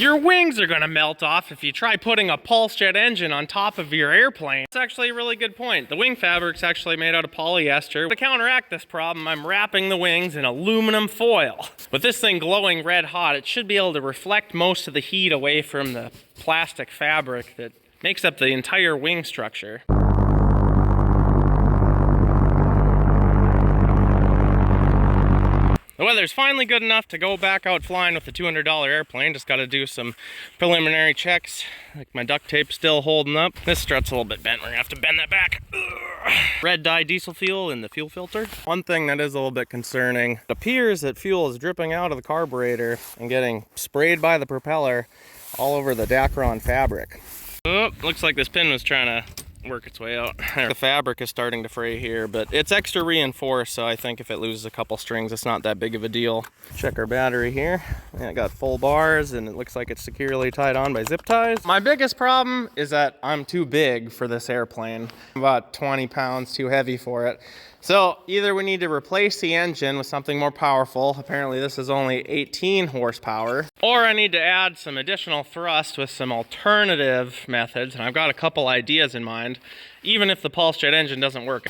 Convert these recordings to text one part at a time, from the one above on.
Your wings are gonna melt off if you try putting a pulse jet engine on top of your airplane. That's actually a really good point. The wing fabric's actually made out of polyester. To counteract this problem, I'm wrapping the wings in aluminum foil. With this thing glowing red hot, it should be able to reflect most of the heat away from the plastic fabric that makes up the entire wing structure. The weather's finally good enough to go back out flying with the $200 airplane. Just got to do some preliminary checks. Like my duct tape's still holding up. This strut's a little bit bent. We're gonna have to bend that back. Ugh. Red dye diesel fuel in the fuel filter. One thing that is a little bit concerning, it appears that fuel is dripping out of the carburetor and getting sprayed by the propeller all over the Dacron fabric. Oh, looks like this pin was trying to work its way out. The fabric is starting to fray here, but it's extra reinforced, so I think if it loses a couple strings, it's not that big of a deal. Check our battery here. Yeah, it got full bars, and it looks like it's securely tied on by zip ties. My biggest problem is that I'm too big for this airplane. I'm about 20 pounds too heavy for it. So either we need to replace the engine with something more powerful. Apparently this is only 18 horsepower. Or I need to add some additional thrust with some alternative methods. And I've got a couple ideas in mind, even if the pulse jet engine doesn't work.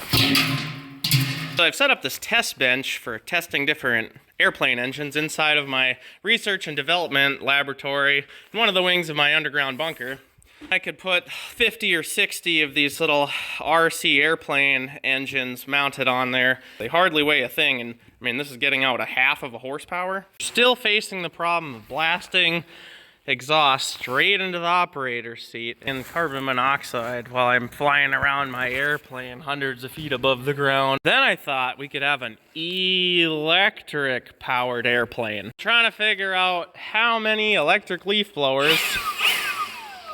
So I've set up this test bench for testing different airplane engines inside of my research and development laboratory in one of the wings of my underground bunker. I could put 50 or 60 of these little RC airplane engines mounted on there. They hardly weigh a thing, and I mean, this is getting out a half of a horsepower. Still facing the problem of blasting exhaust straight into the operator's seat and carbon monoxide while I'm flying around my airplane hundreds of feet above the ground. Then I thought we could have an electric powered airplane. Trying to figure out how many electric leaf blowers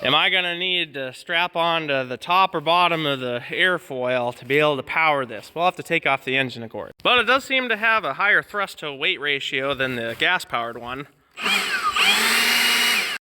am I gonna need to strap onto the top or bottom of the airfoil to be able to power this? We'll have to take off the engine, of course. But it does seem to have a higher thrust to weight ratio than the gas-powered one.